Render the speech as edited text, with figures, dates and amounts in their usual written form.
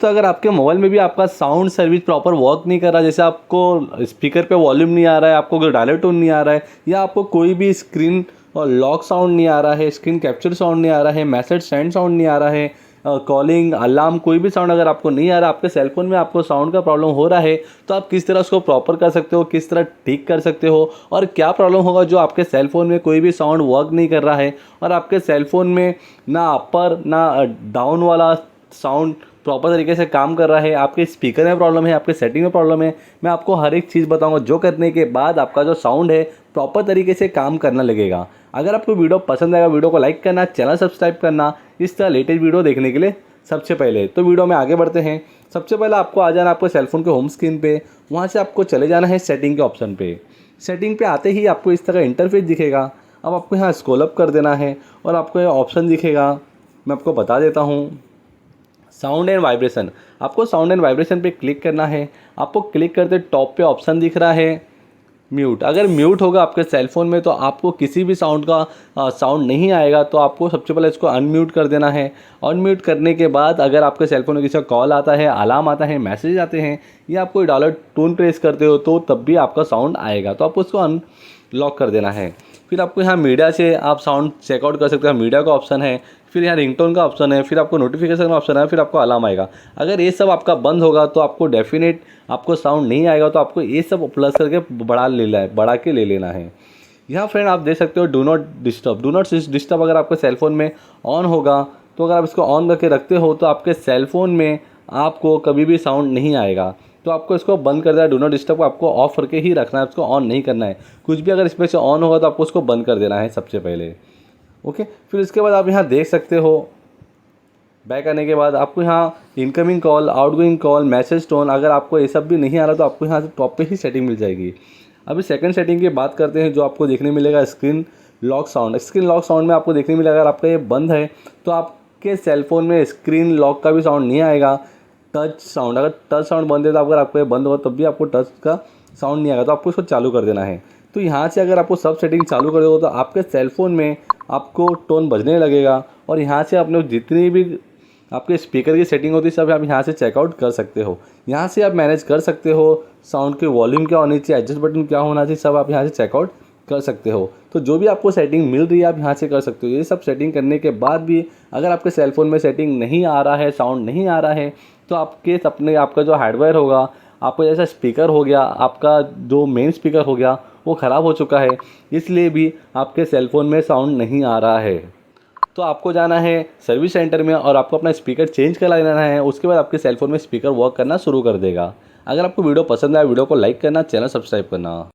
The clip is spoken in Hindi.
दोस्तों अगर आपके मोबाइल में भी आपका साउंड सर्विस प्रॉपर वर्क नहीं कर रहा, जैसे आपको स्पीकर पे वॉल्यूम नहीं आ रहा है, आपको कोई डायलर टोन नहीं आ रहा है, या आपको कोई भी स्क्रीन और लॉक साउंड नहीं आ रहा है, स्क्रीन कैप्चर साउंड नहीं आ रहा है, मैसेज सेंड साउंड नहीं आ रहा है, कॉलिंग अलार्म कोई भी साउंड अगर आपको नहीं आ रहा, आपके सेलफोन में आपको साउंड का प्रॉब्लम हो रहा है, तो आप किस तरह उसको प्रॉपर कर सकते हो, किस तरह ठीक कर सकते हो, और क्या प्रॉब्लम होगा जो आपके सेलफोन में कोई भी साउंड वर्क नहीं कर रहा है और आपके सेलफोन में ना अपर ना डाउन वाला साउंड प्रॉपर तरीके से काम कर रहा है, आपके स्पीकर में प्रॉब्लम है, आपके सेटिंग में प्रॉब्लम है। मैं आपको हर एक चीज़ बताऊंगा जो करने के बाद आपका जो साउंड है प्रॉपर तरीके से काम करना लगेगा। अगर आपको वीडियो पसंद आएगा, वीडियो को लाइक करना, चैनल सब्सक्राइब करना इस तरह लेटेस्ट वीडियो देखने के लिए। सबसे पहले तो वीडियो में आगे बढ़ते हैं। सबसे पहले आपको आ जाना आपको सेलफोन के होम स्क्रीन पे, वहाँ से आपको चले जाना है सेटिंग के ऑप्शन पे। सेटिंग पे आते ही आपको इस तरह इंटरफेस दिखेगा। अब आपको यहाँ स्क्रॉल अप कर देना है और आपको ये ऑप्शन दिखेगा, मैं आपको बता देता हूँ, साउंड एंड वाइब्रेशन। आपको साउंड एंड वाइब्रेशन पे क्लिक करना है। आपको क्लिक करते टॉप पे ऑप्शन दिख रहा है म्यूट। अगर म्यूट होगा आपके सेलफोन में तो आपको किसी भी साउंड का साउंड नहीं आएगा, तो आपको सबसे पहले इसको अनम्यूट कर देना है। अनम्यूट करने के बाद अगर आपके सेलफोन में किसी का कॉल आता है, अलार्म आता है, मैसेज आते हैं, या आप कोई डॉलर टोन प्रेस करते हो तो तब भी आपका साउंड आएगा, तो आपको उसको अनलॉक कर देना है। फिर आपको यहाँ मीडिया से आप साउंड चेकआउट कर सकते हो, मीडिया का ऑप्शन है, फिर यहाँ रिंगटोन का ऑप्शन है, फिर आपको नोटिफिकेशन का ऑप्शन है, फिर आपको अलार्म आएगा। अगर ये सब आपका बंद होगा तो आपको डेफिनेट आपको साउंड नहीं आएगा, तो आपको ये सब प्लस करके बढ़ा के ले लेना है। यहाँ फ्रेंड आप देख सकते हो do not disturb. Do not disturb अगर आपके सेलफोन में ऑन होगा, तो अगर आप इसको ऑन करके रखते हो तो आपके सेलफोन में आपको कभी भी साउंड नहीं आएगा। तो आपको इसको बंद कर देना है। डू नॉट डिस्टर्ब को आपको ऑफ करके ही रखना है, उसको ऑन नहीं करना है। कुछ भी अगर इसमें से ऑन होगा तो आपको उसको बंद कर देना है सबसे पहले। ओके, फिर इसके बाद आप यहाँ देख सकते हो, बैक आने के बाद आपको यहाँ incoming call, outgoing call, message tone, अगर आपको ये सब भी नहीं आ रहा तो आपको यहाँ से टॉप पे ही सेटिंग मिल जाएगी। अभी सेकंड सेटिंग की बात करते हैं, जो आपको देखने मिलेगा screen lock sound. Screen lock sound में आपको देखने मिलेगा अगर आपका ये बंद है तो आपके सेलफोन में स्क्रीन लॉक का भी साउंड नहीं आएगा। टच साउंड, अगर टच साउंड बंद है तो अगर आपको ये बंद होगा तब भी आपको टच का साउंड नहीं आएगा, तो आपको इसको चालू कर देना है। तो यहाँ से अगर आपको सब सेटिंग चालू कर दोगे तो आपके सेलफोन में आपको टोन बजने लगेगा, और यहाँ से आपने जितनी भी आपके स्पीकर की सेटिंग होती है सब आप यहाँ से चेकआउट कर सकते हो। यहाँ से आप मैनेज कर सकते हो, साउंड की वॉल्यूम क्या होनी चाहिए, एडजस्ट बटन क्या होना चाहिए, सब आप यहाँ से चेकआउट कर सकते हो। तो जो भी आपको सेटिंग मिल रही है आप यहाँ से कर सकते हो। ये सब सेटिंग करने के बाद भी अगर आपके सेलफोन में सेटिंग नहीं आ रहा है, साउंड नहीं आ रहा है, तो आपका जो हार्डवेयर होगा, आपका जैसा स्पीकर हो गया, आपका जो मेन स्पीकर हो गया वो ख़राब हो चुका है, इसलिए भी आपके सेलफोन में साउंड नहीं आ रहा है। तो आपको जाना है सर्विस सेंटर में और आपको अपना स्पीकर चेंज करा लेना है। उसके बाद आपके सेलफोन में स्पीकर वर्क करना शुरू कर देगा। अगर आपको वीडियो पसंद आया, वीडियो को लाइक करना, चैनल सब्सक्राइब करना।